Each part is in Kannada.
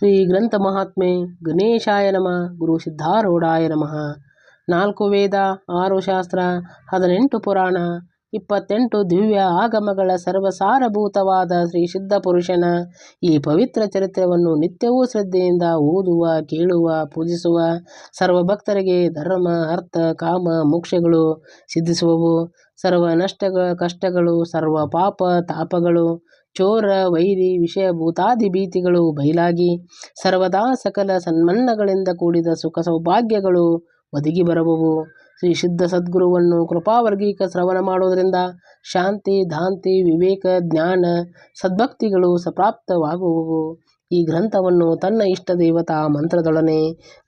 ಶ್ರೀ ಗ್ರಂಥ ಮಹಾತ್ಮೆ ಗಣೇಶಾಯ ನಮಃ. ಗುರು ಸಿದ್ಧಾರೂಢಾಯ ನಮಃ. 4 ವೇದ, 6 ಶಾಸ್ತ್ರ, 18 ಪುರಾಣ, 28 ದಿವ್ಯ ಆಗಮಗಳ ಸರ್ವಸಾರಭೂತವಾದ ಶ್ರೀ ಸಿದ್ಧ ಪುರುಷನ ಈ ಪವಿತ್ರ ಚರಿತ್ರೆಯನ್ನು ನಿತ್ಯವೂ ಶ್ರದ್ಧೆಯಿಂದ ಓದುವ, ಕೇಳುವ, ಪೂಜಿಸುವ ಸರ್ವಭಕ್ತರಿಗೆ ಧರ್ಮ, ಅರ್ಥ, ಕಾಮ, ಮೋಕ್ಷಗಳು ಸಿದ್ಧಿಸುವವು. ಸರ್ವ ಕಷ್ಟಗಳು, ಸರ್ವ ಪಾಪ ತಾಪಗಳು, ಚೋರ ವೈರಿ ವಿಷಯ ಭೂತಾದಿ ಭೀತಿಗಳು ಬಯಲಾಗಿ ಸರ್ವದಾ ಸಕಲ ಸನ್ಮನ್ನಗಳಿಂದ ಕೂಡಿದ ಸುಖ ಸೌಭಾಗ್ಯಗಳು ಒದಗಿ ಬರುವವು. ಶ್ರೀ ಸಿದ್ಧ ಸದ್ಗುರುವನ್ನು ಕೃಪಾವರ್ಗೀಕ ಶ್ರವಣ ಮಾಡುವುದರಿಂದ ಶಾಂತಿ, ದಾಂತಿ, ವಿವೇಕ, ಜ್ಞಾನ, ಸದ್ಭಕ್ತಿಗಳು ಸಂಪ್ರಾಪ್ತವಾಗುವವು. ಈ ಗ್ರಂಥವನ್ನು ತನ್ನ ಇಷ್ಟ ದೇವತಾ ಮಂತ್ರದೊಡನೆ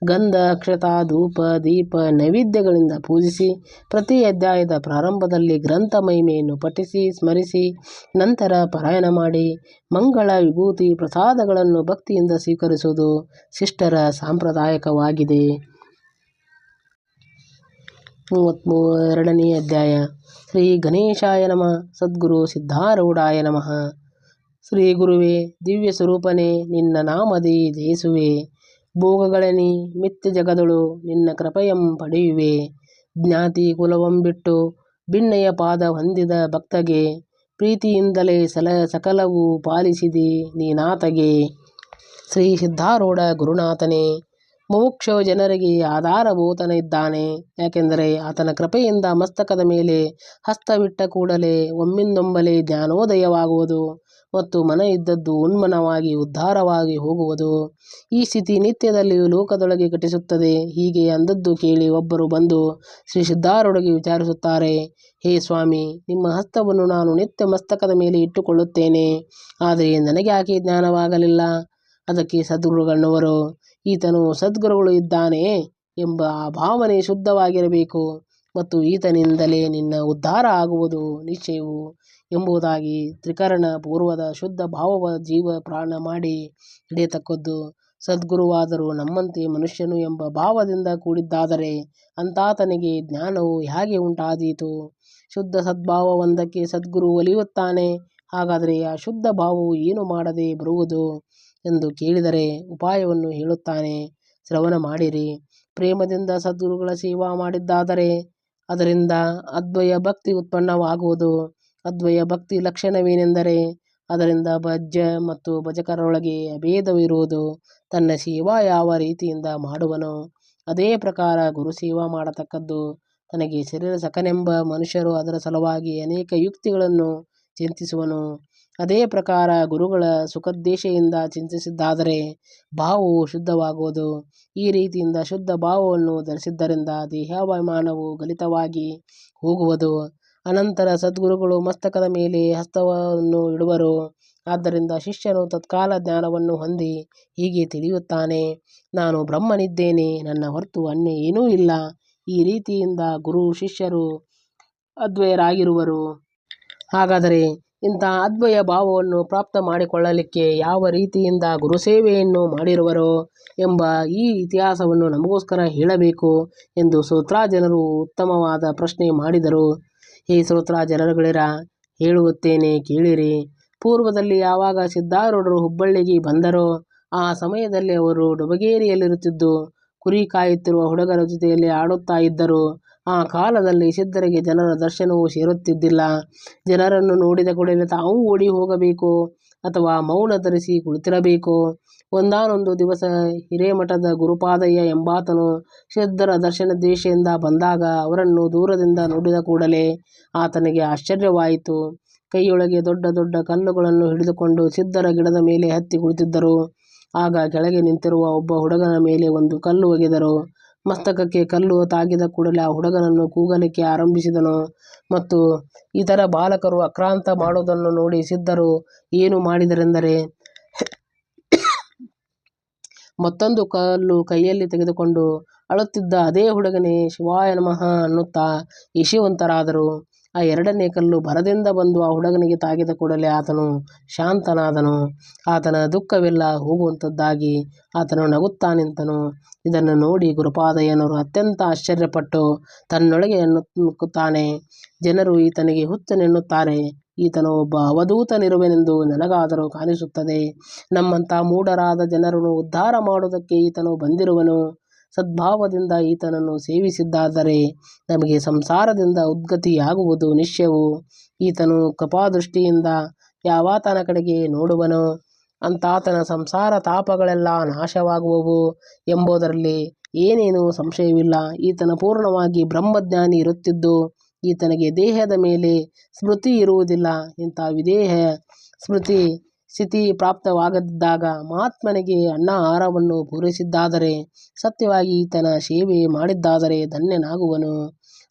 ಗಂಧ, ಅಕ್ಷತ, ಧೂಪ, ದೀಪ, ನೈವೇದ್ಯಗಳಿಂದ ಪೂಜಿಸಿ ಪ್ರತಿ ಅಧ್ಯಾಯದ ಪ್ರಾರಂಭದಲ್ಲಿ ಗ್ರಂಥ ಮಹಿಮೆಯನ್ನು ಪಠಿಸಿ ಸ್ಮರಿಸಿ ನಂತರ ಪಾರಾಯಣ ಮಾಡಿ ಮಂಗಳ ವಿಭೂತಿ ಪ್ರಸಾದಗಳನ್ನು ಭಕ್ತಿಯಿಂದ ಸ್ವೀಕರಿಸುವುದು ಶಿಷ್ಟರ ಸಾಂಪ್ರದಾಯಿಕವಾಗಿದೆ. 32ನೇ ಅಧ್ಯಾಯ. ಶ್ರೀ ಗಣೇಶಾಯ ನಮಃ. ಸದ್ಗುರು ಸಿದ್ಧಾರೂಢಾಯ ನಮಃ. ಶ್ರೀ ಗುರುವೇ, ದಿವ್ಯ ಸ್ವರೂಪನೇ, ನಿನ್ನ ನಾಮದಿ ಜಯಿಸುವೆ. ಭೋಗಗಳೆನಿ ಮಿಥ್ಯ ಜಗದಳು ನಿನ್ನ ಕೃಪೆಯಂ ಪಡೆಯುವೆ. ಜ್ಞಾತಿ ಕುಲವಂ ಬಿಟ್ಟು ಭಿನ್ನಯ ಪಾದ ಹೊಂದಿದ ಭಕ್ತಗೆ ಪ್ರೀತಿಯಿಂದಲೇ ಸಕಲವೂ ಪಾಲಿಸಿದಿ ನೀನಾತಗೆ. ಶ್ರೀ ಸಿದ್ಧಾರೂಢ ಗುರುನಾಥನೇ, ಮುಮುಕ್ಷು ಜನರಿಗೆ ಆಧಾರಭೂತನಿದ್ದಾನೆ. ಯಾಕೆಂದರೆ ಆತನ ಕೃಪೆಯಿಂದ ಮಸ್ತಕದ ಮೇಲೆ ಹಸ್ತವಿಟ್ಟ ಕೂಡಲೇ ಒಮ್ಮಿಂದೊಮ್ಮೆಲೆ ಜ್ಞಾನೋದಯವಾಗುವುದು ಮತ್ತು ಮನ ಇದ್ದದ್ದು ಉನ್ಮನವಾಗಿ ಉದ್ಧಾರವಾಗಿ ಹೋಗುವುದು. ಈ ಸ್ಥಿತಿ ನಿತ್ಯದಲ್ಲಿಯೂ ಲೋಕದೊಳಗೆ ಘಟಿಸುತ್ತದೆ. ಹೀಗೆ ಅಂದದ್ದು ಕೇಳಿ ಒಬ್ಬರು ಬಂದು ಶ್ರೀ ಸಿದ್ಧಾರೂಢರಿಗೆ ವಿಚಾರಿಸುತ್ತಾರೆ. ಹೇ ಸ್ವಾಮಿ, ನಿಮ್ಮ ಹಸ್ತವನ್ನು ನಾನು ನಿತ್ಯ ಮಸ್ತಕದ ಮೇಲೆ ಇಟ್ಟುಕೊಳ್ಳುತ್ತೇನೆ. ಆದರೆ ನನಗ್ಯಾಕೆ ಜ್ಞಾನವಾಗಲಿಲ್ಲ? ಅದಕ್ಕೆ ಸದ್ಗುರುಗಳನ್ನವರು, ಈತನು ಸದ್ಗುರುಗಳು ಇದ್ದಾನೆ ಎಂಬ ಆ ಭಾವನೆ ಶುದ್ಧವಾಗಿರಬೇಕು ಮತ್ತು ಈತನಿಂದಲೇ ನಿನ್ನ ಉದ್ಧಾರ ಆಗುವುದು ನಿಶ್ಚಯವು ಎಂಬುದಾಗಿ ತ್ರಿಕರಣ ಪೂರ್ವದ ಶುದ್ಧ ಭಾವವ ಜೀವ ಪ್ರಾಣ ಮಾಡಿ ಹಿಡಿಯತಕ್ಕದ್ದು. ಸದ್ಗುರುವಾದರೂ ನಮ್ಮಂತೆ ಮನುಷ್ಯನು ಎಂಬ ಭಾವದಿಂದ ಕೂಡಿದ್ದಾದರೆ ಅಂತಾತನಿಗೆ ಜ್ಞಾನವು ಹೇಗೆ ಉಂಟಾದೀತು? ಶುದ್ಧ ಸದ್ಭಾವವೊಂದಕ್ಕೆ ಸದ್ಗುರು ಒಲಿಯುತ್ತಾನೆ. ಹಾಗಾದರೆ ಆ ಶುದ್ಧ ಭಾವವು ಏನು ಮಾಡದೆ ಬರುವುದು ಎಂದು ಕೇಳಿದರೆ ಉಪಾಯವನ್ನು ಹೇಳುತ್ತಾನೆ. ಶ್ರವಣ ಮಾಡಿರಿ. ಪ್ರೇಮದಿಂದ ಸದ್ಗುರುಗಳ ಸೇವಾ ಮಾಡಿದ್ದಾದರೆ ಅದರಿಂದ ಅದ್ವಯ ಭಕ್ತಿ ಉತ್ಪನ್ನವಾಗುವುದು. ಅದ್ವಯ ಭಕ್ತಿ ಲಕ್ಷಣವೇನೆಂದರೆ ಅದರಿಂದ ಭಜ್ಯ ಮತ್ತು ಭಜಕರೊಳಗೆ ಅಭೇದವಿರುವುದು. ತನ್ನ ಸೇವಾ ಯಾವ ರೀತಿಯಿಂದ ಮಾಡುವನೋ ಅದೇ ಪ್ರಕಾರ ಗುರು ಸೇವಾ ಮಾಡತಕ್ಕದ್ದು. ತನಗೆ ಶರೀರ ಸಖನೆಂಬ ಮನುಷ್ಯರು ಅದರ ಸಲುವಾಗಿ ಅನೇಕ ಯುಕ್ತಿಗಳನ್ನು ಚಿಂತಿಸುವನು. ಅದೇ ಪ್ರಕಾರ ಗುರುಗಳ ಸುಖೋದ್ದೇಶದಿಂದ ಚಿಂತಿಸಿದ್ದಾದರೆ ಭಾವವು ಶುದ್ಧವಾಗುವುದು. ಈ ರೀತಿಯಿಂದ ಶುದ್ಧ ಭಾವವನ್ನು ಧರಿಸಿದ್ದರಿಂದ ದೇಹಾಭಿಮಾನವು ಗಲಿತವಾಗಿ ಹೋಗುವುದು. ಅನಂತರ ಸದ್ಗುರುಗಳು ಮಸ್ತಕದ ಮೇಲೆ ಹಸ್ತವನ್ನು ಇಡುವರು. ಆದ್ದರಿಂದ ಶಿಷ್ಯನು ತತ್ಕಾಲ ಜ್ಞಾನವನ್ನು ಹೊಂದಿ ಹೀಗೆ ತಿಳಿಯುತ್ತಾನೆ, ನಾನು ಬ್ರಹ್ಮನಿದ್ದೇನೆ, ನನ್ನ ಹೊರತು ಅನ್ಯ ಏನೂ ಇಲ್ಲ. ಈ ರೀತಿಯಿಂದ ಗುರು ಶಿಷ್ಯರು ಅದ್ವಯರಾಗಿರುವರು. ಹಾಗಾದರೆ ಇಂತಹ ಅದ್ವಯ ಭಾವವನ್ನು ಪ್ರಾಪ್ತ ಮಾಡಿಕೊಳ್ಳಲಿಕ್ಕೆ ಯಾವ ರೀತಿಯಿಂದ ಗುರುಸೇವೆಯನ್ನು ಮಾಡಿರುವರೋ ಎಂಬ ಈ ಇತಿಹಾಸವನ್ನು ನಮಗೋಸ್ಕರ ಹೇಳಬೇಕು ಎಂದು ಶ್ರೋತೃಜನರು ಉತ್ತಮವಾದ ಪ್ರಶ್ನೆ ಮಾಡಿದರು. ಹೇ ಶ್ರೋತೃಜನರುಗಳಿರ, ಹೇಳುತ್ತೇನೆ ಕೇಳಿರಿ. ಪೂರ್ವದಲ್ಲಿ ಯಾವಾಗ ಸಿದ್ಧಾರೂಢರು ಹುಬ್ಬಳ್ಳಿಗೆ ಬಂದರೋ ಆ ಸಮಯದಲ್ಲಿ ಅವರು ಡುಬಗೇರಿಯಲ್ಲಿರುತ್ತಿದ್ದು ಕುರಿ ಕಾಯುತ್ತಿರುವ ಹುಡುಗರ ಜೊತೆಯಲ್ಲಿ ಆಡುತ್ತಾ ಇದ್ದರು. ಆ ಕಾಲದಲ್ಲಿ ಸಿದ್ಧರಿಗೆ ಜನರ ದರ್ಶನವೂ ಸೇರುತ್ತಿದ್ದಿಲ್ಲ. ಜನರನ್ನು ನೋಡಿದ ಕೂಡಲೇ ತಾವು ಓಡಿ ಹೋಗಬೇಕು ಅಥವಾ ಮೌನ ಧರಿಸಿ ಕುಳಿತಿರಬೇಕು. ಒಂದಾನೊಂದು ದಿವಸ ಹಿರೇಮಠದ ಗುರುಪಾದಯ್ಯ ಎಂಬಾತನು ಸಿದ್ಧರ ದರ್ಶನೋದ್ದೇಶದಿಂದ ಬಂದಾಗ ಅವರನ್ನು ದೂರದಿಂದ ನೋಡಿದ ಕೂಡಲೇ ಆತನಿಗೆ ಆಶ್ಚರ್ಯವಾಯಿತು. ಕೈಯೊಳಗೆ ದೊಡ್ಡ ದೊಡ್ಡ ಕಲ್ಲುಗಳನ್ನು ಹಿಡಿದುಕೊಂಡು ಸಿದ್ಧರ ಗಿಡದ ಮೇಲೆ ಹತ್ತಿ ಕುಳಿತಿದ್ದರು. ಆಗ ಕೆಳಗೆ ನಿಂತಿರುವ ಒಬ್ಬ ಹುಡುಗನ ಮೇಲೆ ಒಂದು ಕಲ್ಲು ಒಗೆದರು. ಮಸ್ತಕಕ್ಕೆ ಕಲ್ಲು ತಾಗಿದ ಕೂಡಲೇ ಆ ಹುಡುಗನನ್ನು ಕೂಗಲಿಕ್ಕೆ ಆರಂಭಿಸಿದನು ಮತ್ತು ಇತರ ಬಾಲಕರು ಆಕ್ರಾಂತ ಮಾಡುವುದನ್ನು ನೋಡಿ ಸಿದ್ಧರು ಏನು ಮಾಡಿದರೆಂದರೆ ಮತ್ತೊಂದು ಕಲ್ಲು ಕೈಯಲ್ಲಿ ತೆಗೆದುಕೊಂಡು ಅಳುತ್ತಿದ್ದ ಅದೇ ಹುಡುಗನೇ ಶಿವಾಯ ನಮಃ ಅನ್ನುತ್ತಾ ಯಶವಂತರಾದರು. ಆ ಎರಡನೇ ಕಲ್ಲು ಭರದಿಂದ ಬಂದು ಆ ಹುಡುಗನಿಗೆ ತಾಗಿದ ಕೂಡಲೇ ಆತನು ಶಾಂತನಾದನು. ಆತನ ದುಃಖವೆಲ್ಲ ಹೋಗುವಂಥದ್ದಾಗಿ ಆತನು ನಗುತ್ತಾ ನಿಂತನು. ಇದನ್ನು ನೋಡಿ ಗುರುಪಾದಯ್ಯನವರು ಅತ್ಯಂತ ಆಶ್ಚರ್ಯಪಟ್ಟು ತನ್ನೊಳಗೆ ನಕ್ಕುತ್ತಾನೆ. ಜನರು ಈತನಿಗೆ ಹುಚ್ಚನೆನ್ನುತ್ತಾರೆ. ಈತನು ಒಬ್ಬ ಅವಧೂತನಿರುವೆನೆಂದು ನನಗಾದರೂ ಕಾಣಿಸುತ್ತದೆ. ನಮ್ಮಂಥ ಮೂಢರಾದ ಜನರನ್ನು ಉದ್ಧಾರ ಮಾಡುವುದಕ್ಕೆ ಈತನು ಬಂದಿರುವನು. ಸದ್ಭಾವದಿಂದ ಈತನನ್ನು ಸೇವಿಸಿದ್ದಾದರೆ ನಮಗೆ ಸಂಸಾರದಿಂದ ಉದ್ಗತಿಯಾಗುವುದು ನಿಶ್ಚಯವು. ಈತನು ಕೃಪಾದೃಷ್ಟಿಯಿಂದ ಯಾವಾತನ ಕಡೆಗೆ ನೋಡುವನೋ ಅಂತಾತನ ಸಂಸಾರ ತಾಪಗಳೆಲ್ಲ ನಾಶವಾಗುವವು ಎಂಬುದರಲ್ಲಿ ಏನೇನೂ ಸಂಶಯವಿಲ್ಲ. ಈತನ ಪೂರ್ಣವಾಗಿ ಬ್ರಹ್ಮಜ್ಞಾನಿ ಇರುತ್ತಿದ್ದು ಈತನಿಗೆ ದೇಹದ ಮೇಲೆ ಸ್ಮೃತಿ ಇರುವುದಿಲ್ಲ. ಇಂಥ ವಿದೇಹ ಸ್ಮೃತಿ ಸ್ಥಿತಿ ಪ್ರಾಪ್ತವಾಗದಿದ್ದಾಗ ಮಹಾತ್ಮನಿಗೆ ಅನ್ನಾಹಾರವನ್ನು ಪೂರೈಸಿದ್ದಾದರೆ ಸತ್ಯವಾಗಿ ಈತನ ಸೇವೆ ಮಾಡಿದ್ದಾದರೆ ಧನ್ಯನಾಗುವನು.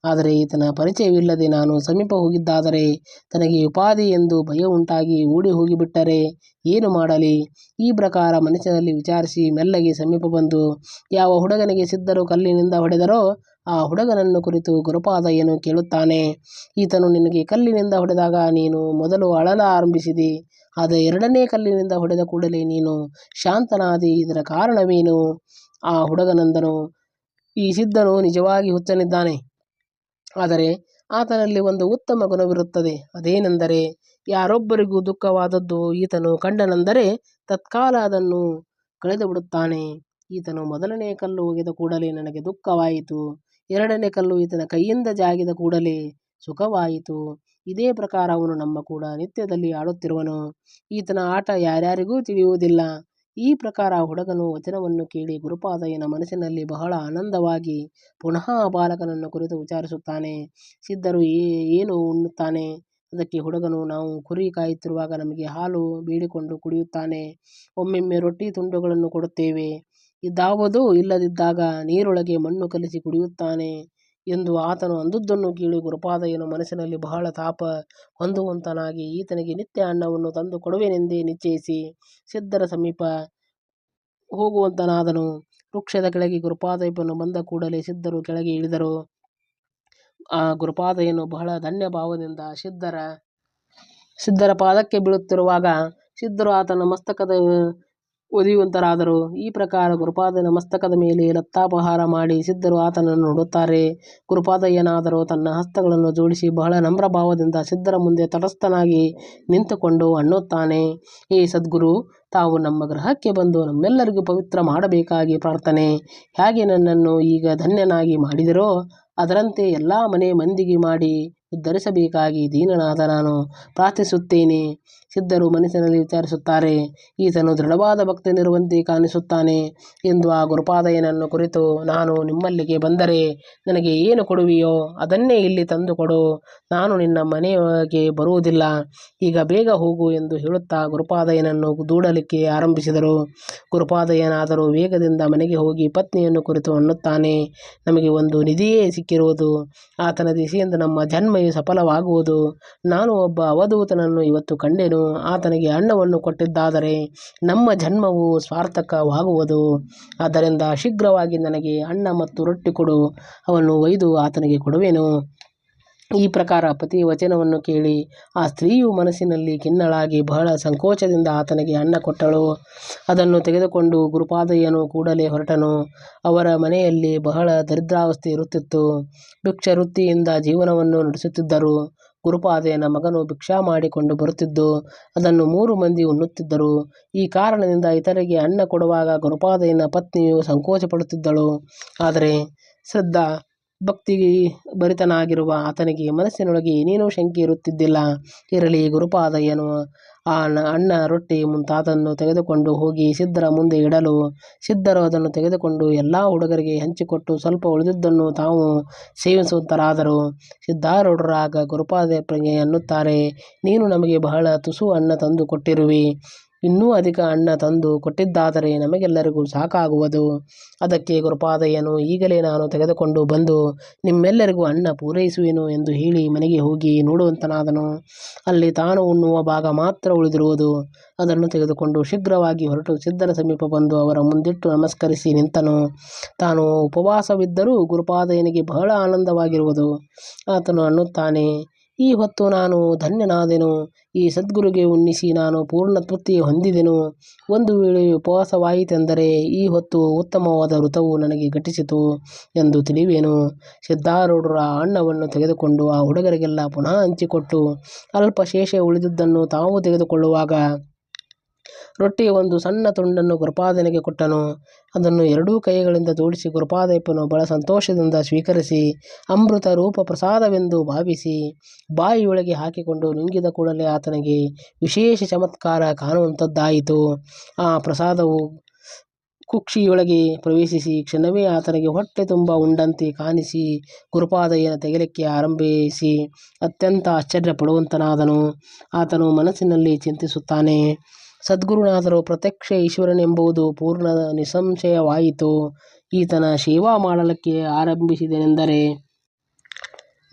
ಆದರೆ ಈತನ ಪರಿಚಯವಿಲ್ಲದೆ ನಾನು ಸಮೀಪ ಹೋಗಿದ್ದಾದರೆ ತನಗೆ ಉಪಾಧಿ ಎಂದು ಭಯ ಉಂಟಾಗಿ ಓಡಿ ಹೋಗಿಬಿಟ್ಟರೆ ಏನು ಮಾಡಲಿ? ಈ ಪ್ರಕಾರ ಮನಸ್ಸಿನಲ್ಲಿ ವಿಚಾರಿಸಿ ಮೆಲ್ಲಗೆ ಸಮೀಪ ಬಂದು ಯಾವ ಹುಡುಗನಿಗೆ ಸಿದ್ಧರು ಕಲ್ಲಿನಿಂದ ಹೊಡೆದರೋ ಆ ಹುಡುಗನನ್ನು ಕುರಿತು ಗುರುಪಾದಯ್ಯನು ಕೇಳುತ್ತಾನೆ. ಈತನು ನಿನಗೆ ಕಲ್ಲಿನಿಂದ ಹೊಡೆದಾಗ ನೀನು ಮೊದಲು ಅಳಲ ಆರಂಭಿಸಿದಿ. ಆದರೆ ಎರಡನೇ ಕಲ್ಲಿನಿಂದ ಹೊಡೆದ ಕೂಡಲೇ ನೀನು ಶಾಂತನಾದಿ. ಇದರ ಕಾರಣವೇನು? ಆ ಹುಡುಗನಂದನು, ಈ ಸಿದ್ಧನು ನಿಜವಾಗಿ ಹುಚ್ಚನಿದ್ದಾನೆ. ಆದರೆ ಆತನಲ್ಲಿ ಒಂದು ಉತ್ತಮ ಗುಣವಿರುತ್ತದೆ. ಅದೇನೆಂದರೆ ಯಾರೊಬ್ಬರಿಗೂ ದುಃಖವಾದದ್ದು ಈತನು ಕಂಡನೆಂದರೆ ತತ್ಕಾಲ ಅದನ್ನು ಕಳೆದುಬಿಡುತ್ತಾನೆ. ಈತನು ಮೊದಲನೇ ಕಲ್ಲು ಒಗೆದ ಕೂಡಲೇ ನನಗೆ ದುಃಖವಾಯಿತು. ಎರಡನೇ ಕಲ್ಲು ಈತನ ಕೈಯಿಂದ ಜಾಗಿದ ಕೂಡಲೇ ಸುಖವಾಯಿತು. ಇದೇ ಪ್ರಕಾರ ಅವನು ನಮ್ಮ ಕೂಡ ನಿತ್ಯದಲ್ಲಿ ಆಡುತ್ತಿರುವನು. ಈತನ ಆಟ ಯಾರ್ಯಾರಿಗೂ ತಿಳಿಯುವುದಿಲ್ಲ. ಈ ಪ್ರಕಾರ ಹುಡುಗನು ವಚನವನ್ನು ಕೇಳಿ ಗುರುಪಾದಯ್ಯನ ಮನಸ್ಸಿನಲ್ಲಿ ಬಹಳ ಆನಂದವಾಗಿ ಪುನಃ ಆ ಬಾಲಕನನ್ನು ಕುರಿತು ವಿಚಾರಿಸುತ್ತಾನೆ. ಸಿದ್ಧರು ಏನು ಉಣ್ಣುತ್ತಾನೆ? ಅದಕ್ಕೆ ಹುಡುಗನು, ನಾವು ಕುರಿ ಕಾಯುತ್ತಿರುವಾಗ ನಮಗೆ ಹಾಲು ಬೇಡಿಕೊಂಡು ಕುಡಿಯುತ್ತಾನೆ. ಒಮ್ಮೆಮ್ಮೆ ರೊಟ್ಟಿ ತುಂಡುಗಳನ್ನು ಕೊಡುತ್ತೇವೆ. ಇದಾವುದೂ ಇಲ್ಲದಿದ್ದಾಗ ನೀರೊಳಗೆ ಮಣ್ಣು ಕಲಿಸಿ ಕುಡಿಯುತ್ತಾನೆ ಎಂದು ಆತನು ಅಂದುದನ್ನು ಕೇಳಿ ಗುರುಪಾದಯ್ಯನು ಮನಸ್ಸಿನಲ್ಲಿ ಬಹಳ ತಾಪ ಹೊಂದುವಂತನಾಗಿ ಈತನಿಗೆ ನಿತ್ಯ ಅನ್ನವನ್ನು ತಂದು ಕೊಡುವೆನೆಂದೇ ನಿಶ್ಚಯಿಸಿ ಸಿದ್ಧರ ಸಮೀಪ ಹೋಗುವಂತನಾದನು. ವೃಕ್ಷದ ಕೆಳಗೆ ಗುರುಪಾದಯ್ಯನು ಬಂದ ಕೂಡಲೇ ಸಿದ್ಧರು ಕೆಳಗೆ ಇಳಿದರು. ಆ ಗುರುಪಾದಯ್ಯನು ಬಹಳ ಧನ್ಯ ಭಾವದಿಂದ ಸಿದ್ಧರ ಪಾದಕ್ಕೆ ಬೀಳುತ್ತಿರುವಾಗ ಸಿದ್ಧರು ಆತನ ಮಸ್ತಕದ ಒದೆಯುವಂತರಾದರು. ಈ ಪ್ರಕಾರ ಗುರುಪಾದಯ್ಯನ ಮಸ್ತಕದ ಮೇಲೆ ಲತ್ತಾಪಹಾರ ಮಾಡಿ ಸಿದ್ಧರು ಆತನನ್ನು ನೋಡುತ್ತಾರೆ. ಗುರುಪಾದಯ್ಯನಾದರೂ ತನ್ನ ಹಸ್ತಗಳನ್ನು ಜೋಡಿಸಿ ಬಹಳ ನಮ್ರ ಭಾವದಿಂದ ಸಿದ್ಧರ ಮುಂದೆ ತಟಸ್ಥನಾಗಿ ನಿಂತುಕೊಂಡು ಅನ್ನುತ್ತಾನೆ. ಹೇ ಸದ್ಗುರು, ತಾವು ನಮ್ಮ ಗೃಹಕ್ಕೆ ಬಂದು ನಮ್ಮೆಲ್ಲರಿಗೂ ಪವಿತ್ರ ಮಾಡಬೇಕಾಗಿ ಪ್ರಾರ್ಥನೆ. ಹೇಗೆ ನನ್ನನ್ನು ಈಗ ಧನ್ಯನಾಗಿ ಮಾಡಿದಿರೋ ಅದರಂತೆ ಎಲ್ಲ ಮನೆ ಮಂದಿಗೆ ಮಾಡಿ ಉದ್ಧರಿಸಬೇಕಾಗಿ ದೀನನಾದ ನಾನು ಪ್ರಾರ್ಥಿಸುತ್ತೇನೆ. ಸಿದ್ಧರು ಮನಸ್ಸಿನಲ್ಲಿ ವಿಚಾರಿಸುತ್ತಾರೆ, ಈತನು ದೃಢವಾದ ಭಕ್ತನಿರುವಂತೆ ಕಾಣಿಸುತ್ತಾನೆ ಎಂದು. ಆ ಗುರುಪಾದಯ್ಯನನ್ನು ಕುರಿತು, ನಾನು ನಿಮ್ಮಲ್ಲಿಗೆ ಬಂದರೆ ನನಗೆ ಏನು ಕೊಡುವೆಯೋ ಅದನ್ನೇ ಇಲ್ಲಿ ತಂದು ಕೊಡು. ನಾನು ನಿನ್ನ ಮನೆಯೊಳಗೆ ಬರುವುದಿಲ್ಲ. ಈಗ ಬೇಗ ಹೋಗು ಎಂದು ಹೇಳುತ್ತಾ ಗುರುಪಾದಯ್ಯನನ್ನು ದೂಡಲಿಕ್ಕೆ ಆರಂಭಿಸಿದರು. ಗುರುಪಾದಯ್ಯನಾದರೂ ವೇಗದಿಂದ ಮನೆಗೆ ಹೋಗಿ ಪತ್ನಿಯನ್ನು ಕುರಿತು ಅನ್ನುತ್ತಾನೆ, ನಮಗೆ ಒಂದು ನಿಧಿಯೇ ಸಿಕ್ಕಿರುವುದು. ಆತನ ದಿಸೆಯಿಂದ ನಮ್ಮ ಜನ್ಮವು ಸಫಲವಾಗುವುದು. ನಾನು ಒಬ್ಬ ಅವಧೂತನನ್ನು ಇವತ್ತು ಕಂಡೆನು. ಆತನಿಗೆ ಅನ್ನವನ್ನು ಕೊಟ್ಟಿದ್ದಾದರೆ ನಮ್ಮ ಜನ್ಮವು ಸಾರ್ಥಕವಾಗುವುದು. ಆದ್ದರಿಂದ ಶೀಘ್ರವಾಗಿ ನನಗೆ ಅನ್ನ ಮತ್ತು ರೊಟ್ಟಿ ಕೊಡು. ಅವನ್ನು ಒಯ್ದು ಆತನಿಗೆ ಕೊಡುವೆನು. ಈ ಪ್ರಕಾರ ಪತಿಯ ವಚನವನ್ನು ಕೇಳಿ ಆ ಸ್ತ್ರೀಯು ಮನಸ್ಸಿನಲ್ಲಿ ಖಿನ್ನಳಾಗಿ ಬಹಳ ಸಂಕೋಚದಿಂದ ಆತನಿಗೆ ಅನ್ನ ಕೊಟ್ಟಳು. ಅದನ್ನು ತೆಗೆದುಕೊಂಡು ಗುರುಪಾದಯ್ಯನು ಕೂಡಲೇ ಹೊರಟನು. ಅವರ ಮನೆಯಲ್ಲಿ ಬಹಳ ದರಿದ್ರಾವಸ್ಥೆ ಇರುತ್ತಿತ್ತು. ಭಿಕ್ಷವೃತ್ತಿಯಿಂದ ಜೀವನವನ್ನು ನಡೆಸುತ್ತಿದ್ದರು. ಗುರುಪಾದಯ್ಯನ ಮಗನು ಭಿಕ್ಷಾ ಮಾಡಿಕೊಂಡು ಬರುತ್ತಿದ್ದು ಅದನ್ನು 3 ಮಂದಿ ಉಣ್ಣುತ್ತಿದ್ದರು. ಈ ಕಾರಣದಿಂದ ಇತರರಿಗೆ ಅನ್ನ ಕೊಡುವಾಗ ಗುರುಪಾದಯ್ಯನ ಪತ್ನಿಯು ಸಂಕೋಚಪಡುತ್ತಿದ್ದಳು. ಆದರೆ ಶ್ರದ್ಧಾ ಭಕ್ತಿ ಭರಿತನಾಗಿರುವ ಆತನಿಗೆ ಮನಸ್ಸಿನೊಳಗೆ ಏನೇನೂ ಶಂಕೆ ಇರುತ್ತಿದ್ದಿಲ್ಲ. ಇರಲಿ, ಗುರುಪಾದಯ್ಯನು ಆ ಅನ್ನ ರೊಟ್ಟಿ ಮುಂತಾದನ್ನು ತೆಗೆದುಕೊಂಡು ಹೋಗಿ ಸಿದ್ಧರ ಮುಂದೆ ಇಡಲು ಸಿದ್ಧರು ಅದನ್ನು ತೆಗೆದುಕೊಂಡು ಎಲ್ಲ ಹುಡುಗರಿಗೆ ಹಂಚಿಕೊಟ್ಟು ಸ್ವಲ್ಪ ಉಳಿದಿದ್ದನ್ನು ತಾವು ಸೇವಿಸುವಂತರಾದರು. ಸಿದ್ಧಾರೂಢರು ಆಗ ಗುರುಪಾದಯ್ಯನಿಗೆ ಅನ್ನುತ್ತಾರೆ, ನೀನು ನಮಗೆ ಬಹಳ ತುಸು ಅನ್ನ ತಂದು ಕೊಟ್ಟಿರುವಿ. ಇನ್ನೂ ಅಧಿಕ ಅನ್ನ ತಂದು ಕೊಟ್ಟಿದ್ದಾದರೆ ನಮಗೆಲ್ಲರಿಗೂ ಸಾಕಾಗುವುದು. ಅದಕ್ಕೆ ಗುರುಪಾದಯ್ಯನು, ಈಗಲೇ ನಾನು ತೆಗೆದುಕೊಂಡು ಬಂದು ನಿಮ್ಮೆಲ್ಲರಿಗೂ ಅನ್ನ ಪೂರೈಸುವೆನು ಎಂದು ಹೇಳಿ ಮನೆಗೆ ಹೋಗಿ ನೋಡುವಂತನಾದನು. ಅಲ್ಲಿ ತಾನು ಉಣ್ಣುವ ಭಾಗ ಮಾತ್ರ ಉಳಿದಿರುವುದು. ಅದನ್ನು ತೆಗೆದುಕೊಂಡು ಶೀಘ್ರವಾಗಿ ಹೊರಟು ಸಿದ್ಧರ ಸಮೀಪ ಬಂದು ಅವರ ಮುಂದಿಟ್ಟು ನಮಸ್ಕರಿಸಿ ನಿಂತನು. ತಾನು ಉಪವಾಸವಿದ್ದರೂ ಗುರುಪಾದಯ್ಯನಿಗೆ ಬಹಳ ಆನಂದವಾಗಿರುವುದು. ಆತನು ಅನ್ನುತ್ತಾನೆ, ಈ ಹೊತ್ತು ನಾನು ಧನ್ಯನಾದೆನು. ಈ ಸದ್ಗುರುಗೆ ಉನ್ನಿಸಿ ನಾನು ಪೂರ್ಣ ತೃಪ್ತಿ ಹೊಂದಿದೆನು. ಒಂದು ವೇಳೆ ಉಪವಾಸವಾಯಿತೆಂದರೆ ಈ ಹೊತ್ತು ಉತ್ತಮವಾದ ವ್ರತವು ನನಗೆ ಘಟಿಸಿತು ಎಂದು ತಿಳಿಯುವೆನು. ಸಿದ್ಧಾರೂಢರು ಆ ಅನ್ನವನ್ನು ತೆಗೆದುಕೊಂಡು ಆ ಹುಡುಗರಿಗೆಲ್ಲ ಪುನಃ ಹಂಚಿಕೊಟ್ಟು ಅಲ್ಪ ಶೇಷ ಉಳಿದಿದ್ದನ್ನು ತಾವು ತೆಗೆದುಕೊಳ್ಳುವಾಗ ರೊಟ್ಟಿಯ ಒಂದು ಸಣ್ಣ ತುಂಡನ್ನು ಗುರುಪಾದನಿಗೆ ಕೊಟ್ಟನು. ಅದನ್ನು ಎರಡೂ ಕೈಗಳಿಂದ ಜೋಡಿಸಿ ಗುರುಪಾದಯ್ಯಪ್ಪನು ಬಹಳ ಸಂತೋಷದಿಂದ ಸ್ವೀಕರಿಸಿ ಅಮೃತ ರೂಪ ಪ್ರಸಾದವೆಂದು ಭಾವಿಸಿ ಬಾಯಿಯೊಳಗೆ ಹಾಕಿಕೊಂಡು ನುಂಗಿದ ಕೂಡಲೇ ಆತನಿಗೆ ವಿಶೇಷ ಚಮತ್ಕಾರ ಕಾಣುವಂಥದ್ದಾಯಿತು. ಆ ಪ್ರಸಾದವು ಕುಕ್ಷಿಯೊಳಗೆ ಪ್ರವೇಶಿಸಿ ಕ್ಷಣವೇ ಆತನಿಗೆ ಹೊಟ್ಟೆ ತುಂಬ ಉಂಡಂತೆ ಕಾಣಿಸಿ ಗುರುಪಾದಯ್ಯನ ತೆಗೆಲಿಕ್ಕೆ ಆರಂಭಿಸಿ ಅತ್ಯಂತ ಆಶ್ಚರ್ಯಪಡುವಂತನಾದನು. ಆತನು ಮನಸ್ಸಿನಲ್ಲಿ ಚಿಂತಿಸುತ್ತಾನೆ. ಸದ್ಗುರುನಾಥರು ಪ್ರತ್ಯಕ್ಷ ಈಶ್ವರನೆಂಬುದು ಪೂರ್ಣ ನಿಸ್ಸಂಶಯವಾಯಿತು. ಈತನ ಸೇವಾ ಮಾಡಲಿಕ್ಕೆ ಆರಂಭಿಸಿದೆನೆಂದರೆ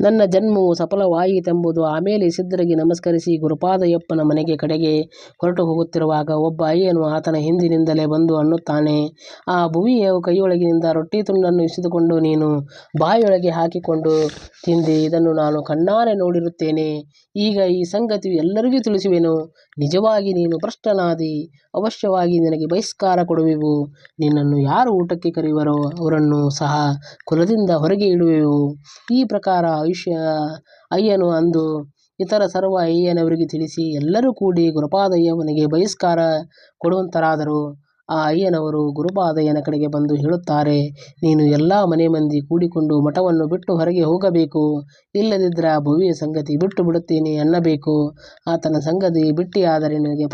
ನನ್ನ ಜನ್ಮವು ಸಫಲವಾಯಿತೆಂಬುದು. ಆಮೇಲೆ ಸಿದ್ಧರಿಗೆ ನಮಸ್ಕರಿಸಿ ಗುರುಪಾದಯ್ಯಪ್ಪನ ಮನೆಗೆ ಕಡೆಗೆ ಹೊರಟು ಹೋಗುತ್ತಿರುವಾಗ ಒಬ್ಬ ಅಯ್ಯನು ಆತನ ಹಿಂದಿನಿಂದಲೇ ಬಂದು ಅನ್ನುತ್ತಾನೆ, ಆ ಭುವಿಯ ಕೈಯೊಳಗಿನಿಂದ ರೊಟ್ಟಿ ತುಂಡನ್ನು ಇಸಿದುಕೊಂಡು ನೀನು ಬಾಯಿಯೊಳಗೆ ಹಾಕಿಕೊಂಡು ತಿಂದೆ. ಇದನ್ನು ನಾನು ಕಣ್ಣಾರೆ ನೋಡಿರುತ್ತೇನೆ. ಈಗ ಈ ಸಂಗತಿಯು ಎಲ್ಲರಿಗೂ ತಿಳಿಸುವೆನು. ನಿಜವಾಗಿ ನೀನು ಭ್ರಷ್ಟನಾದಿ. ಅವಶ್ಯವಾಗಿ ನಿನಗೆ ಬಹಿಷ್ಕಾರ ಕೊಡುವೆವು. ನಿನ್ನನ್ನು ಯಾರು ಊಟಕ್ಕೆ ಕರೆಯುವರೋ ಅವರನ್ನು ಸಹ ಕುಲದಿಂದ ಹೊರಗೆ ಇಡುವೆವು. ಈ ಪ್ರಕಾರ ಅಯ್ಯನು ಅಂದು ಇತರ ಸರ್ವ ಅಯ್ಯನವರಿಗೆ ತಿಳಿಸಿ ಎಲ್ಲರೂ ಕೂಡಿ ಗುರುಪಾದಯ್ಯನಿಗೆ ಬಹಿಷ್ಕಾರ ಕೊಡುವಂತರಾದರು. ಆ ಅಯ್ಯನವರು ಗುರುಪಾದಯ್ಯನ ಕಡೆಗೆ ಬಂದು ಹೇಳುತ್ತಾರೆ, ನೀನು ಎಲ್ಲ ಮನೆ ಮಂದಿ ಕೂಡಿಕೊಂಡು ಮಠವನ್ನು ಬಿಟ್ಟು ಹೊರಗೆ ಹೋಗಬೇಕು. ಇಲ್ಲದಿದ್ದರೆ ಆ ಭುವಿಯ ಸಂಗತಿ ಬಿಟ್ಟು ಬಿಡುತ್ತೇನೆ ಅನ್ನಬೇಕು. ಆತನ ಸಂಗತಿ ಬಿಟ್ಟಿಯಾದರೆ ನಿನಗೆ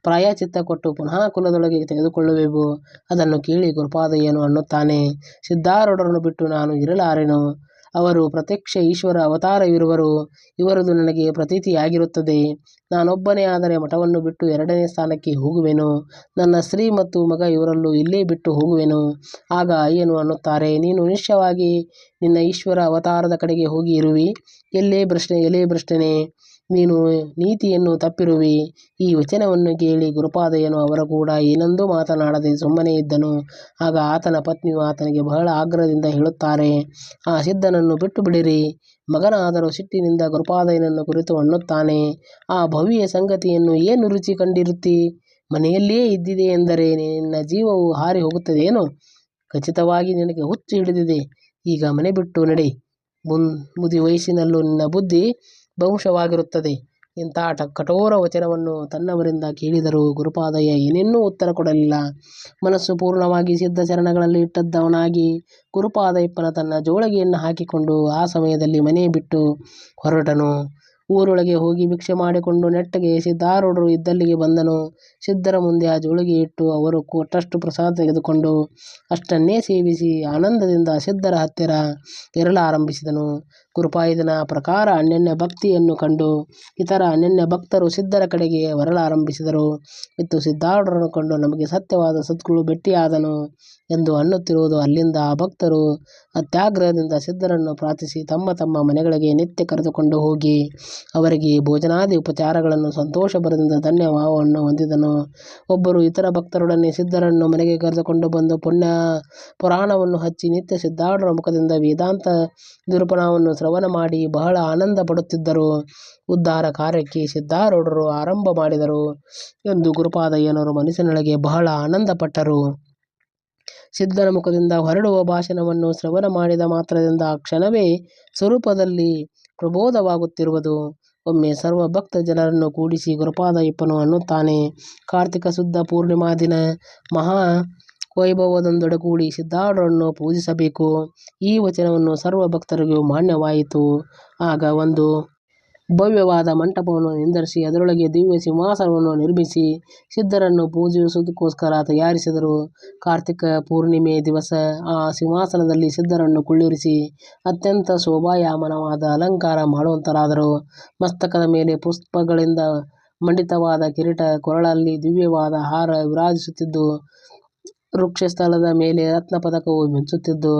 ಪ್ರಾಯಶ್ಚಿತ್ತ ಕೊಟ್ಟು ಪುನಃ ಕುಲದೊಳಗೆ ತೆಗೆದುಕೊಳ್ಳುವೆವು. ಅದನ್ನು ಕೇಳಿ ಗುರುಪಾದಯ್ಯನು ಅನ್ನುತ್ತಾನೆ, ಸಿದ್ಧಾರೂಢರನ್ನು ಬಿಟ್ಟು ನಾನು ಇರಲಾರೆನು. ಅವರು ಪ್ರತ್ಯಕ್ಷ ಈಶ್ವರ ಅವತಾರವಿರುವರು. ಇವರದು ನನಗೆ ಪ್ರತೀತಿಯಾಗಿರುತ್ತದೆ. ನಾನೊಬ್ಬನೇ ಆದರೆ ಮಠವನ್ನು ಬಿಟ್ಟು ಎರಡನೇ ಸ್ಥಾನಕ್ಕೆ ಹೋಗುವೆನು. ನನ್ನ ಸ್ತ್ರೀ ಮತ್ತು ಮಗ ಇವರಲ್ಲೂ ಇಲ್ಲೇ ಬಿಟ್ಟು ಹೋಗುವೆನು. ಆಗ ಅಯ್ಯನು ಅನ್ನುತ್ತಾರೆ, ನೀನು ನಿಶ್ಚಯವಾಗಿ ನಿನ್ನ ಈಶ್ವರ ಅವತಾರದ ಕಡೆಗೆ ಹೋಗಿ ಇರುವಿ. ಎಲೆ ಭ್ರಷ್ಟನೇ, ನೀನು ನೀತಿಯನ್ನು ತಪ್ಪಿರುವಿ. ಈ ವಚನವನ್ನು ಕೇಳಿ ಗುರುಪಾದಯ್ಯನು ಅವರ ಕೂಡ ಏನೊಂದೂ ಮಾತನಾಡದೆ ಸುಮ್ಮನೆ ಇದ್ದನು. ಆಗ ಆತನ ಪತ್ನಿಯು ಆತನಿಗೆ ಬಹಳ ಆಗ್ರಹದಿಂದ ಹೇಳುತ್ತಾರೆ, ಆ ಸಿದ್ಧನನ್ನು ಬಿಟ್ಟು ಬಿಡಿರಿ. ಮಗನಾದರೂ ಸಿಟ್ಟಿನಿಂದ ಗುರುಪಾದಯ್ಯನನ್ನು ಕುರಿತು ಅನ್ನುತ್ತಾನೆ, ಆ ಭವಿಯ ಸಂಗತಿಯನ್ನು ಏನು ರುಚಿ ಕಂಡಿರುತ್ತಿ? ಮನೆಯಲ್ಲಿಯೇ ಇದ್ದಿದೆ ಎಂದರೆ ನಿನ್ನ ಜೀವವು ಹಾರಿ ಹೋಗುತ್ತದೇನು? ಖಚಿತವಾಗಿ ನಿನಗೆ ಹುಚ್ಚು ಹಿಡಿದಿದೆ. ಈಗ ಮನೆ ಬಿಟ್ಟು ನಡೆ. ಮುದಿ ವಯಸ್ಸಿನಲ್ಲೂ ನಿನ್ನ ಬುದ್ಧಿ ಭ್ರಂಶವಾಗಿರುತ್ತದೆ. ಇಂಥ ಕಠೋರ ವಚನವನ್ನು ತನ್ನವರಿಂದ ಕೇಳಿದರೂ ಗುರುಪಾದಯ್ಯ ಏನೇನ್ನೂ ಉತ್ತರ ಕೊಡಲಿಲ್ಲ. ಮನಸ್ಸು ಪೂರ್ಣವಾಗಿ ಸಿದ್ಧ ಚರಣಗಳಲ್ಲಿ ಇಟ್ಟದ್ದವನಾಗಿ ಗುರುಪಾದಯ್ಯಪ್ಪನ ತನ್ನ ಜೋಳಿಗೆಯನ್ನು ಹಾಕಿಕೊಂಡು ಆ ಸಮಯದಲ್ಲಿ ಮನೆ ಬಿಟ್ಟು ಹೊರಟನು. ಊರೊಳಗೆ ಹೋಗಿ ಭಿಕ್ಷೆ ಮಾಡಿಕೊಂಡು ನೆಟ್ಟಗೆ ಸಿದ್ಧಾರೂಢರು ಇದ್ದಲ್ಲಿಗೆ ಬಂದನು. ಸಿದ್ಧರ ಮುಂದೆ ಆ ಜೋಳಿಗೆ ಇಟ್ಟು ಅವರು ಕೊಟ್ಟಷ್ಟು ಪ್ರಸಾದ ತೆಗೆದುಕೊಂಡು ಅಷ್ಟನ್ನೇ ಸೇವಿಸಿ ಆನಂದದಿಂದ ಸಿದ್ಧರ ಹತ್ತಿರ ಇರಲಾರಂಭಿಸಿದನು. ಗುರುಪಾದಯ್ಯನ ಪ್ರಕಾರ ಅನನ್ಯ ಭಕ್ತಿಯನ್ನು ಕಂಡು ಇತರ ಅನನ್ಯ ಭಕ್ತರು ಸಿದ್ಧರ ಕಡೆಗೆ ಬರಲಾರಂಭಿಸಿದರು. ಇತ್ತು ಸಿದ್ಧಾರೂಢರನ್ನು ಕಂಡು ನಮಗೆ ಸತ್ಯವಾದ ಸದ್ಗುರು ಭೇಟಿಯಾದನು ಎಂದು ಅನ್ನುತ್ತಿರುವುದು. ಅಲ್ಲಿಂದ ಆ ಭಕ್ತರು ಅತ್ಯಾಗ್ರಹದಿಂದ ಸಿದ್ಧರನ್ನು ಪ್ರಾರ್ಥಿಸಿ ತಮ್ಮ ತಮ್ಮ ಮನೆಗಳಿಗೆ ನಿತ್ಯ ಕರೆದುಕೊಂಡು ಹೋಗಿ ಅವರಿಗೆ ಭೋಜನಾದಿ ಉಪಚಾರಗಳನ್ನು ಸಂತೋಷ ಭರದಿಂದ ಧನ್ಯ ಭಾವವನ್ನು ಹೊಂದಿದನು. ಒಬ್ಬರು ಇತರ ಭಕ್ತರೊಡನೆ ಸಿದ್ಧರನ್ನು ಮನೆಗೆ ಕರೆದುಕೊಂಡು ಬಂದು ಪುಣ್ಯ ಪುರಾಣವನ್ನು ಹಚ್ಚಿ ನಿತ್ಯ ಸಿದ್ಧಾರೂಢರ ಮುಖದಿಂದ ವೇದಾಂತ ನಿರೂಪಣವನ್ನು ಶ್ರವಣ ಮಾಡಿ ಬಹಳ ಆನಂದ ಪಡುತ್ತಿದ್ದರು. ಉದ್ಧಾರ ಕಾರ್ಯಕ್ಕೆ ಸಿದ್ಧಾರೂಢರು ಆರಂಭ ಮಾಡಿದರು ಎಂದು ಗುರುಪಾದಯ್ಯನವರು ಮನಸ್ಸಿನೊಳಗೆ ಬಹಳ ಆನಂದಪಟ್ಟರು. ಸಿದ್ಧನ ಮುಖದಿಂದ ಹೊರಡುವ ಭಾಷಣವನ್ನು ಶ್ರವಣ ಮಾಡಿದ ಮಾತ್ರದಿಂದ ಆ ಕ್ಷಣವೇ ಸ್ವರೂಪದಲ್ಲಿ ಪ್ರಬೋಧವಾಗುತ್ತಿರುವುದು. ಒಮ್ಮೆ ಸರ್ವ ಭಕ್ತ ಜನರನ್ನು ಕೂಡಿಸಿ ಗುರುಪಾದಯ್ಯಪ್ಪನು ಅನ್ನುತ್ತಾನೆ, ಕಾರ್ತಿಕ ಶುದ್ಧ ಪೂರ್ಣಿಮಾ ದಿನ ಮಹಾ ವೈಭವದೊಂದೊಡಗೂಡಿ ಸಿದ್ಧಾರೂಢರನ್ನು ಪೂಜಿಸಬೇಕು. ಈ ವಚನವನ್ನು ಸರ್ವ ಭಕ್ತರಿಗೂ ಮಾನ್ಯವಾಯಿತು. ಆಗ ಒಂದು ಭವ್ಯವಾದ ಮಂಟಪವನ್ನು ನಿರ್ಮಿಸಿ ಅದರೊಳಗೆ ದಿವ್ಯ ಸಿಂಹಾಸನವನ್ನು ನಿರ್ಮಿಸಿ ಸಿದ್ಧರನ್ನು ಪೂಜಿಸುವುದಕ್ಕೋಸ್ಕರ ತಯಾರಿಸಿದರು. ಕಾರ್ತಿಕ ಪೂರ್ಣಿಮೆ ದಿವಸ ಆ ಸಿಂಹಾಸನದಲ್ಲಿ ಸಿದ್ಧರನ್ನು ಕುಳ್ಳಿರಿಸಿ ಅತ್ಯಂತ ಶೋಭಾಯಮಾನವಾದ ಅಲಂಕಾರ ಮಾಡುವಂತರಾದರು. ಮಸ್ತಕದ ಮೇಲೆ ಪುಷ್ಪಗಳಿಂದ ಮಂಡಿತವಾದ ಕಿರೀಟ, ಕೊರಳಲ್ಲಿ ದಿವ್ಯವಾದ ಹಾರ ವಿರಾಜಿಸುತ್ತಿದ್ದು, ವಕ್ಷಸ್ಥಳದ ಮೇಲೆ ರತ್ನ ಪದಕವು ಮಿಂಚುತ್ತಿದ್ದು,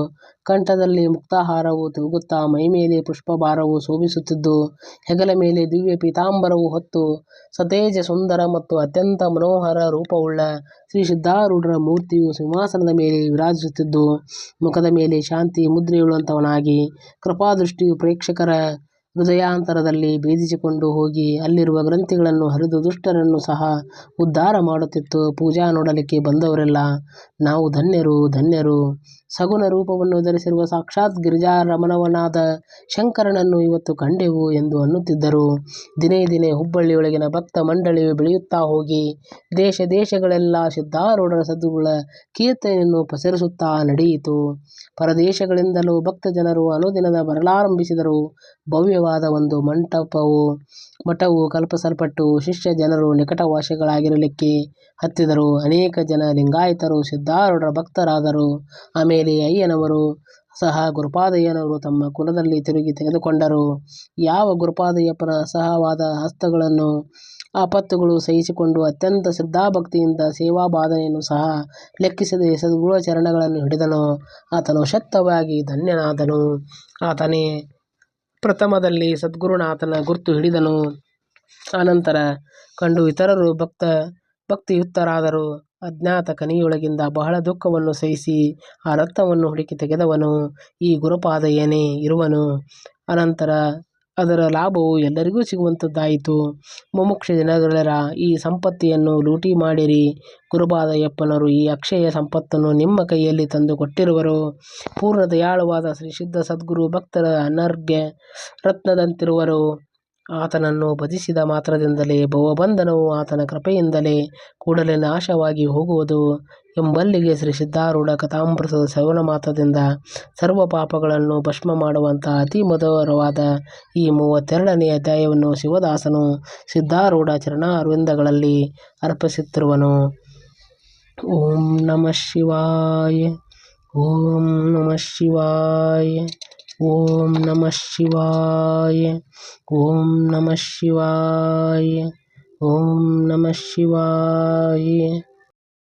ಕಂಠದಲ್ಲಿ ಮುಕ್ತಾಹಾರವು ತೂಗುತ್ತಾ ಮೈಮೇಲೆ ಪುಷ್ಪಭಾರವು ಶೋಭಿಸುತ್ತಿದ್ದು, ಹೆಗಲ ಮೇಲೆ ದಿವ್ಯ ಪೀತಾಂಬರವು ಹೊತ್ತು ಸತೇಜ ಸುಂದರ ಮತ್ತು ಅತ್ಯಂತ ಮನೋಹರ ರೂಪವುಳ್ಳ ಶ್ರೀ ಸಿದ್ಧಾರೂಢರ ಮೂರ್ತಿಯು ಸಿಂಹಾಸನದ ಮೇಲೆ ವಿರಾಜಿಸುತ್ತಿದ್ದು, ಮುಖದ ಮೇಲೆ ಶಾಂತಿ ಮುದ್ರೆಯುಳ್ಳಂತವನಾಗಿ ಕೃಪಾದೃಷ್ಟಿಯು ಪ್ರೇಕ್ಷಕರ ಹೃದಯಾಂತರದಲ್ಲಿ ಭೇದಿಸಿಕೊಂಡು ಹೋಗಿ ಅಲ್ಲಿರುವ ಗ್ರಂಥಿಗಳನ್ನು ಹರಿದು ದುಷ್ಟರನ್ನು ಸಹ ಉದ್ಧಾರ ಮಾಡುತ್ತಿತ್ತು. ಪೂಜಾ ನೋಡಲಿಕ್ಕೆ ಬಂದವರೆಲ್ಲ ನಾವು ಧನ್ಯರು ಧನ್ಯರು, ಸಗುಣ ರೂಪವನ್ನು ಧರಿಸಿರುವ ಸಾಕ್ಷಾತ್ ಗಿರಿಜಾರಮಣವನಾದ ಶಂಕರನನ್ನು ಇವತ್ತು ಕಂಡೆವು ಎಂದು ಅನ್ನುತ್ತಿದ್ದರು. ದಿನೇ ದಿನೇ ಹುಬ್ಬಳ್ಳಿಯೊಳಗಿನ ಭಕ್ತ ಮಂಡಳಿಯು ಬೆಳೆಯುತ್ತಾ ಹೋಗಿ ದೇಶ ದೇಶಗಳೆಲ್ಲ ಸಿದ್ಧಾರೂಢರ ಸದ್ಗುರುಗಳ ಕೀರ್ತನೆಯನ್ನು ಪ್ರಸರಿಸುತ್ತಾ ನಡೆಯಿತು. ಪರದೇಶಗಳಿಂದಲೂ ಭಕ್ತ ಜನರು ಅನುದಿನದ ಬರಲಾರಂಭಿಸಿದರು. ಭವ್ಯವಾದ ಒಂದು ಮಠವು ಕಲ್ಪಿಸಲ್ಪಟ್ಟು ಶಿಷ್ಯ ಜನರು ನಿಕಟವಾಸಿಗಳಾಗಿರಲಿಕ್ಕೆ ಹತ್ತಿದರು. ಅನೇಕ ಜನ ಲಿಂಗಾಯತರು ಸಿದ್ಧಾರೂಢರ ಭಕ್ತರಾದರು. ಆಮೇಲೆ ಅಯ್ಯನವರು ಸಹ ಗುರುಪಾದಯ್ಯನವರು ತಮ್ಮ ಕುಲದಲ್ಲಿ ತಿರುಗಿ ತೆಗೆದುಕೊಂಡರು. ಯಾವ ಗುರುಪಾದಯ್ಯಪ್ಪನ ಅಸಹವಾದ ಹಸ್ತಗಳನ್ನು ಆಪತ್ತುಗಳು ಸಹಿಸಿಕೊಂಡು ಅತ್ಯಂತ ಶ್ರದ್ಧಾಭಕ್ತಿಯಿಂದ ಸೇವಾಭಾವನೆಯನ್ನು ಸಹ ಲೆಕ್ಕಿಸದೆ ಸದ್ಗುರುಗಳ ಚರಣಗಳನ್ನು ಹಿಡಿದನೋ ಆತನು ಶಕ್ತವಾಗಿ ಧನ್ಯನಾದನು. ಆತನೇ ಪ್ರಥಮದಲ್ಲಿ ಸದ್ಗುರುನಾಥನ ಗುರ್ತು ಹಿಡಿದನು. ಅನಂತರ ಕಂಡು ಇತರರು ಭಕ್ತಿಯುಕ್ತರಾದರು. ಅಜ್ಞಾತ ಕನಿಯೊಳಗಿಂದ ಬಹಳ ದುಃಖವನ್ನು ಸಹಿಸಿ ಆ ರತ್ನವನ್ನು ಹುಡುಕಿ ತೆಗೆದವನು ಈ ಗುರುಪಾದಯ್ಯನೇ ಇರುವನು. ಅನಂತರ ಅದರ ಲಾಭವು ಎಲ್ಲರಿಗೂ ಸಿಗುವಂಥದ್ದಾಯಿತು. ಮುಮುಕ್ಷ ಜನಗಳೆಲ್ಲ ಈ ಸಂಪತ್ತಿಯನ್ನು ಲೂಟಿ ಮಾಡಿರಿ. ಗುರುಪಾದಯ್ಯಪ್ಪನವರು ಈ ಅಕ್ಷಯ ಸಂಪತ್ತನ್ನು ನಿಮ್ಮ ಕೈಯಲ್ಲಿ ತಂದು ಕೊಟ್ಟಿರುವರು. ಪೂರ್ಣ ದಯಾಳುವಾದ ಶ್ರೀ ಸಿದ್ಧ ಸದ್ಗುರು ಭಕ್ತರ ಅನರ್ಘ್ಯ ರತ್ನದಂತಿರುವರು. ಆತನನ್ನು ಭಜಿಸಿದ ಮಾತ್ರದಿಂದಲೇ ಭವಬಂಧನವು ಆತನ ಕೃಪೆಯಿಂದಲೇ ಕೂಡಲೇ ನಾಶವಾಗಿ ಹೋಗುವುದು ಎಂಬಲ್ಲಿಗೆ ಶ್ರೀ ಸಿದ್ಧಾರೂಢ ಕಥಾಮೃತದ ಶ್ರವಣ ಮಾತ್ರದಿಂದ ಸರ್ವ ಪಾಪಗಳನ್ನು ಭಸ್ಮ ಮಾಡುವಂಥ ಅತಿ ಮಧುರವಾದ ಈ 32ನೇ ಅಧ್ಯಾಯವನ್ನು ಶಿವದಾಸನು ಸಿದ್ಧಾರೂಢ ಚರಣಾರವಿಂದಗಳಲ್ಲಿ ಅರ್ಪಿಸುತ್ತಿರುವನು. ಓಂ ನಮಃ ಶಿವಾಯ. ಓಂ ನಮಃ ಶಿವಾಯ. ಓಂ ನಮಃ ಶಿವಾಯ. ಓಂ ನಮಃ ಶಿವಾಯ. ಓಂ ನಮಃ ಶಿವಾಯ.